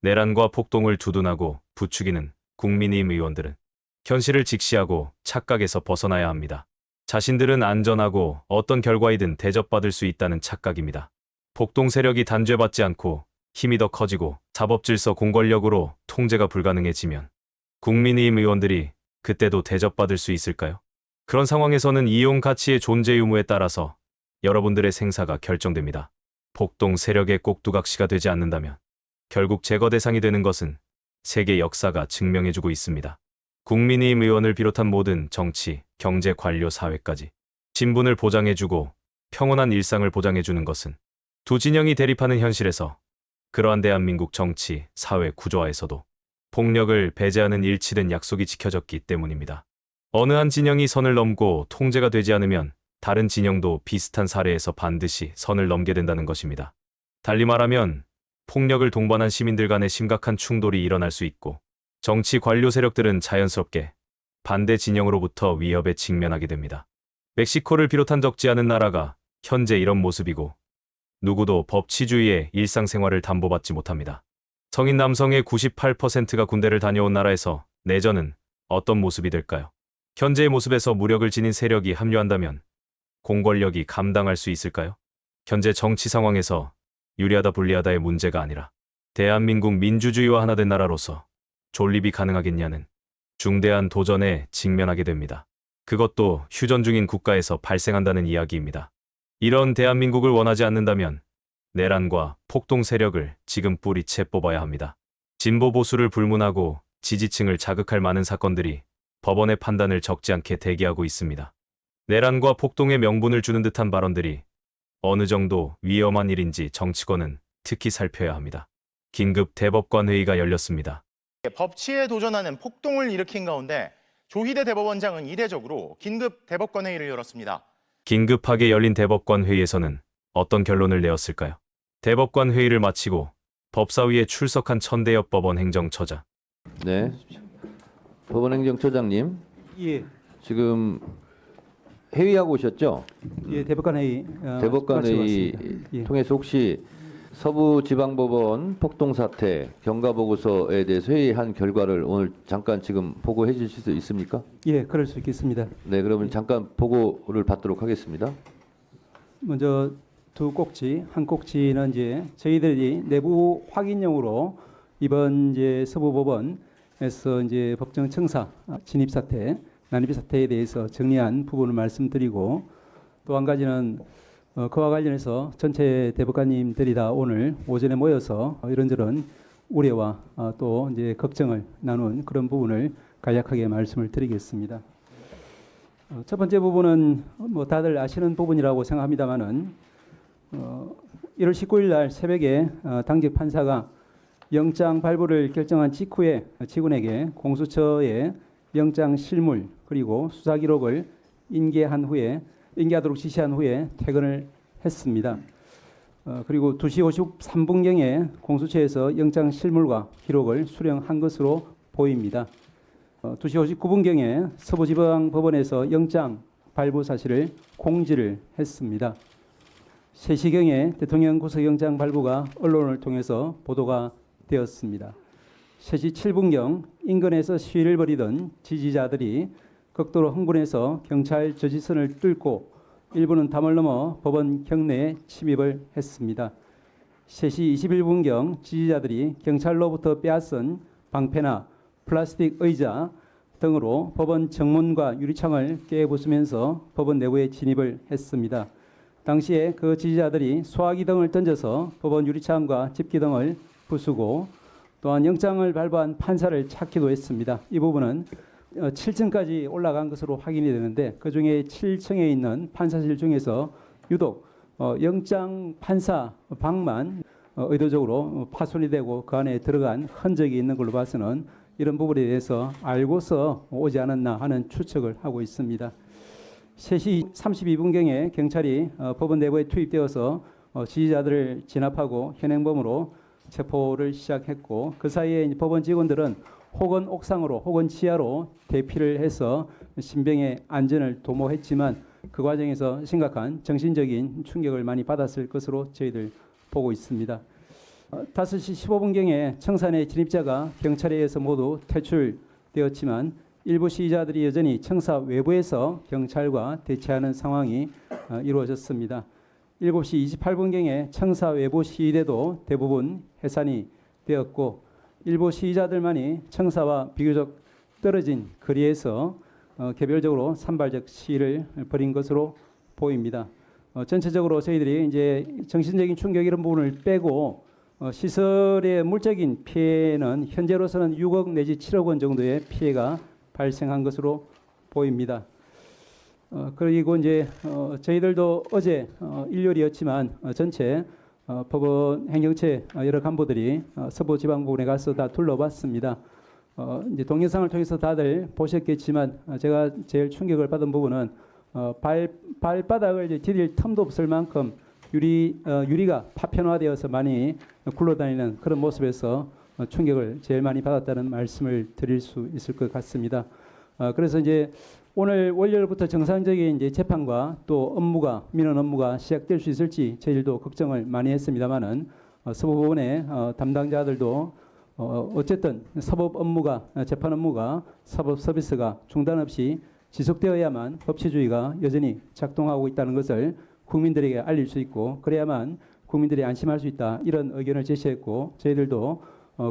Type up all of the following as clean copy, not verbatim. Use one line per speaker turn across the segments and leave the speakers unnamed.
내란과 폭동을 두둔하고 부추기는 국민의힘 의원들은 현실을 직시하고 착각에서 벗어나야 합니다. 자신들은 안전하고 어떤 결과이든 대접받을 수 있다는 착각입니다. 폭동 세력이 단죄받지 않고 힘이 더 커지고 사법질서 공권력으로 통제가 불가능해지면 국민의힘 의원들이 그때도 대접받을 수 있을까요? 그런 상황에서는 이용 가치의 존재 유무에 따라서 여러분들의 생사가 결정됩니다. 폭동 세력의 꼭두각시가 되지 않는다면 결국 제거 대상이 되는 것은 세계 역사가 증명해주고 있습니다. 국민의힘 의원을 비롯한 모든 정치, 경제, 관료, 사회까지 신분을 보장해주고 평온한 일상을 보장해주는 것은 두 진영이 대립하는 현실에서 그러한 대한민국 정치, 사회 구조화에서도 폭력을 배제하는 일치된 약속이 지켜졌기 때문입니다. 어느 한 진영이 선을 넘고 통제가 되지 않으면 다른 진영도 비슷한 사례에서 반드시 선을 넘게 된다는 것입니다. 달리 말하면 폭력을 동반한 시민들 간의 심각한 충돌이 일어날 수 있고 정치 관료 세력들은 자연스럽게 반대 진영으로부터 위협에 직면하게 됩니다. 멕시코를 비롯한 적지 않은 나라가 현재 이런 모습이고 누구도 법치주의의 일상생활을 담보받지 못합니다. 성인 남성의 98%가 군대를 다녀온 나라에서 내전은 어떤 모습이 될까요? 현재의 모습에서 무력을 지닌 세력이 합류한다면 공권력이 감당할 수 있을까요? 현재 정치 상황에서 유리하다 불리하다의 문제가 아니라 대한민국 민주주의와 하나 된 나라로서 존립이 가능하겠냐는 중대한 도전에 직면하게 됩니다. 그것도 휴전 중인 국가에서 발생한다는 이야기입니다. 이런 대한민국을 원하지 않는다면 내란과 폭동 세력을 지금 뿌리채 뽑아야 합니다. 진보 보수를 불문하고 지지층을 자극할 많은 사건들이 법원의 판단을 적지 않게 대기하고 있습니다. 내란과 폭동에 명분을 주는 듯한 발언들이 어느 정도 위험한 일인지 정치권은 특히 살펴야 합니다. 긴급 대법관 회의가 열렸습니다.
법치에 도전하는 폭동을 일으킨 가운데 조희대 대법원장은 이례적으로 긴급 대법관 회의를 열었습니다.
긴급하게 열린 대법관 회의에서는 어떤 결론을 내었을까요? 대법관 회의를 마치고 법사위에 출석한 천대엽 법원 행정처장.
네, 법원 행정처장님.
예,
지금 회의하고 오셨죠?
예, 대법관 회의.
대법관 회의
예.
통해서 혹시 서부지방법원 폭동 사태 경과 보고서에 대해서 회의한 결과를 오늘 잠깐 지금 보고해 주실 수 있습니까?
예, 그럴 수 있겠습니다.
네, 그러면 잠깐 보고를 받도록 하겠습니다.
먼저 두 꼭지, 한 꼭지는 이제 저희들이 내부 확인용으로 이번 이제 서부법원에서 이제 법정 청사 진입 사태, 난입 사태에 대해서 정리한 부분을 말씀드리고, 또 한 가지는 그와 관련해서 전체 대법관님들이 다 오늘 오전에 모여서 이런저런 우려와 또 이제 걱정을 나눈 그런 부분을 간략하게 말씀을 드리겠습니다. 첫 번째 부분은 뭐 다들 아시는 부분이라고 생각합니다만은 1월 19일 날 새벽에 당직 판사가 영장 발부를 결정한 직후에 직원에게 공수처에 영장 실물 그리고 수사 기록을 인계하도록 지시한 후에 퇴근을 했습니다. 그리고 2시 53분경에 공수처에서 영장 실물과 기록을 수령한 것으로 보입니다. 2시 59분경에 서부지방법원에서 영장 발부 사실을 공지를 했습니다. 3시경에 대통령 구속영장 발부가 언론을 통해서 보도가 되었습니다. 3시 7분경 인근에서 시위를 벌이던 지지자들이 극도로 흥분해서 경찰 저지선을 뚫고 일부는 담을 넘어 법원 경내에 침입을 했습니다. 3시 21분경 지지자들이 경찰로부터 빼앗은 방패나 플라스틱 의자 등으로 법원 정문과 유리창을 깨부수면서 법원 내부에 진입을 했습니다. 당시에 그 지지자들이 소화기 등을 던져서 법원 유리창과 집기 등을 부수고 또한 영장을 발부한 판사를 찾기도 했습니다. 이 부분은 7층까지 올라간 것으로 확인이 되는데 그중에 7층에 있는 판사실 중에서 유독 영장 판사 방만 의도적으로 파손이 되고 그 안에 들어간 흔적이 있는 걸로 봐서는 이런 부분에 대해서 알고서 오지 않았나 하는 추측을 하고 있습니다. 3시 32분경에 경찰이 법원 내부에 투입되어서 지지자들을 진압하고 현행범으로 체포를 시작했고 그 사이에 법원 직원들은 혹은 옥상으로 혹은 지하로 대피를 해서 신병의 안전을 도모했지만 그 과정에서 심각한 정신적인 충격을 많이 받았을 것으로 저희들 보고 있습니다. 5시 15분경에 청사 내 진입자가 경찰에 의해서 모두 퇴출되었지만 일부 시위자들이 여전히 청사 외부에서 경찰과 대치하는 상황이 이루어졌습니다. 7시 28분경에 청사 외부 시위대도 대부분 해산이 되었고 일부 시위자들만이 청사와 비교적 떨어진 거리에서 개별적으로 산발적 시위를 벌인 것으로 보입니다. 전체적으로 저희들이 이제 정신적인 충격 이런 부분을 빼고 시설의 물적인 피해는 현재로서는 6억 내지 7억 원 정도의 피해가 발생한 것으로 보입니다. 그리고 이제 저희들도 어제 일요일이었지만 전체 법원 행정처 여러 간부들이 서부지방법원에 가서 다 둘러봤습니다. 이제 동영상을 통해서 다들 보셨겠지만 제가 제일 충격을 받은 부분은 발바닥을 이제 디딜 틈도 없을 만큼 유리가 파편화되어서 많이 굴러다니는 그런 모습에서 충격을 제일 많이 받았다는 말씀을 드릴 수 있을 것 같습니다. 그래서 이제 오늘 월요일부터 정상적인 이제 재판과 또 민원 업무가 시작될 수 있을지 저희들도 걱정을 많이 했습니다만은 서부법원의 담당자들도 어쨌든 재판 업무가 사법 서비스가 중단 없이 지속되어야만 법치주의가 여전히 작동하고 있다는 것을 국민들에게 알릴 수 있고 그래야만 국민들이 안심할 수 있다 이런 의견을 제시했고 저희들도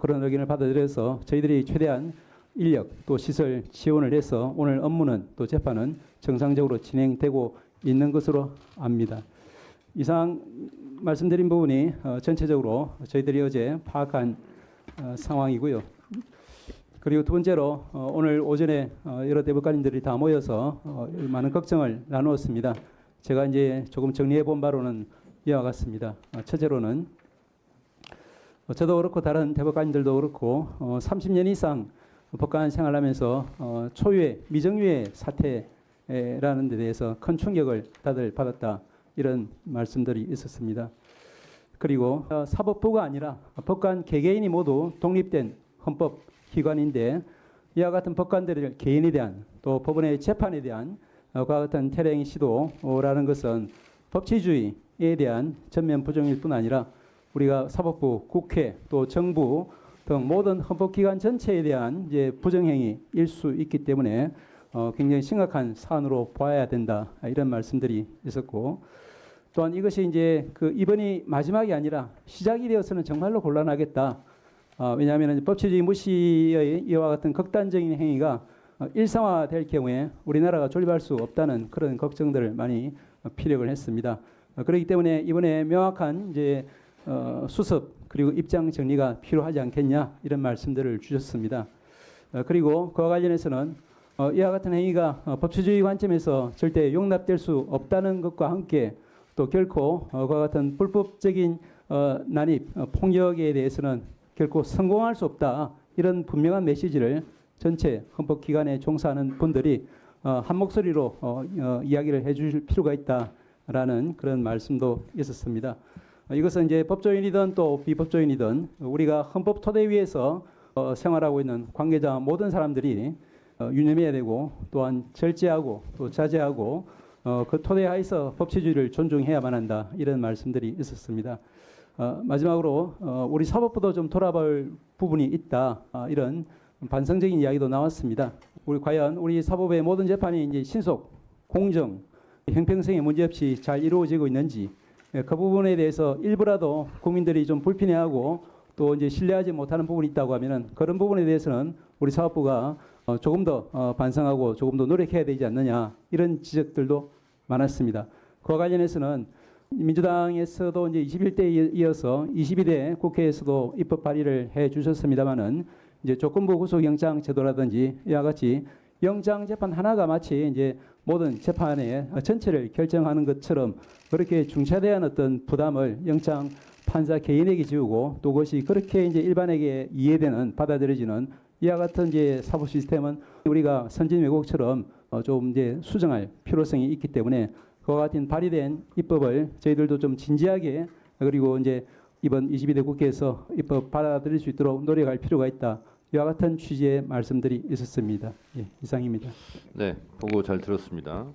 그런 의견을 받아들여서 저희들이 최대한 인력 또 시설 지원을 해서 오늘 업무는 또 재판은 정상적으로 진행되고 있는 것으로 압니다. 이상 말씀드린 부분이 전체적으로 저희들이 어제 파악한 상황이고요. 그리고 두 번째로 오늘 오전에 여러 대법관님들이 다 모여서 많은 걱정을 나누었습니다. 제가 이제 조금 정리해 본 바로는 이와 같습니다. 첫째로는 저도 그렇고 다른 대법관님들도 그렇고 30년 이상 법관 생활하면서 초유의 미정유의 사태라는 데 대해서 큰 충격을 다들 받았다 이런 말씀들이 있었습니다. 그리고 사법부가 아니라 법관 개개인이 모두 독립된 헌법기관인데 이와 같은 법관들의 개인에 대한 또 법원의 재판에 대한 그와 같은 태령 시도라는 것은 법치주의에 대한 전면 부정일 뿐 아니라 우리가 사법부, 국회, 또 정부 등 모든 헌법기관 전체에 대한 이제 부정행위일 수 있기 때문에 굉장히 심각한 사안으로 봐야 된다 이런 말씀들이 있었고 또한 이것이 이제 이번이 마지막이 아니라 시작이 되어서는 정말로 곤란하겠다. 왜냐하면 법치주의 무시의 이와 같은 극단적인 행위가 일상화될 경우에 우리나라가 존립할 수 없다는 그런 걱정들을 많이 피력을 했습니다. 그렇기 때문에 이번에 명확한 이제 수습 그리고 입장 정리가 필요하지 않겠냐 이런 말씀들을 주셨습니다. 그리고 그와 관련해서는 이와 같은 행위가 법치주의 관점에서 절대 용납될 수 없다는 것과 함께 또 결코 그와 같은 불법적인 난입, 폭력에 대해서는 결코 성공할 수 없다 이런 분명한 메시지를 전체 헌법기관에 종사하는 분들이 한 목소리로 이야기를 해주실 필요가 있다라는 그런 말씀도 있었습니다. 이것은 이제 법조인이든 또 비법조인이든 우리가 헌법 토대 위에서 생활하고 있는 관계자 모든 사람들이 유념해야 되고 또한 절제하고 또 자제하고 그 토대 하에서 법치주의를 존중해야만 한다 이런 말씀들이 있었습니다. 마지막으로 우리 사법부도 좀 돌아볼 부분이 있다 이런 반성적인 이야기도 나왔습니다. 과연 우리 사법의 모든 재판이 이제 신속, 공정, 형평성에 문제없이 잘 이루어지고 있는지 그 부분에 대해서 일부라도 국민들이 좀 불편해하고 또 이제 신뢰하지 못하는 부분이 있다고 하면은 그런 부분에 대해서는 우리 사법부가 조금 더 반성하고 조금 더 노력해야 되지 않느냐 이런 지적들도 많았습니다. 그와 관련해서는 민주당에서도 이제 21대에 이어서 22대 국회에서도 입법 발의를 해 주셨습니다만은 이제 조건부 구속영장 제도라든지 이와 같이 영장 재판 하나가 마치 이제 모든 재판의 전체를 결정하는 것처럼 그렇게 중차대한 어떤 부담을 영장 판사 개인에게 지우고 또 그것이 그렇게 이제 일반에게 이해되는 받아들여지는 이와 같은 이제 사법 시스템은 우리가 선진 외국처럼 좀 이제 수정할 필요성이 있기 때문에 그와 같은 발의된 입법을 저희들도 좀 진지하게 그리고 이제 이번 22대 국회에서 입법 받아들일 수 있도록 노력할 필요가 있다. 이와 같은 취지의 말씀들이 있었습니다. 예, 이상입니다.
네, 보고 잘 들었습니다.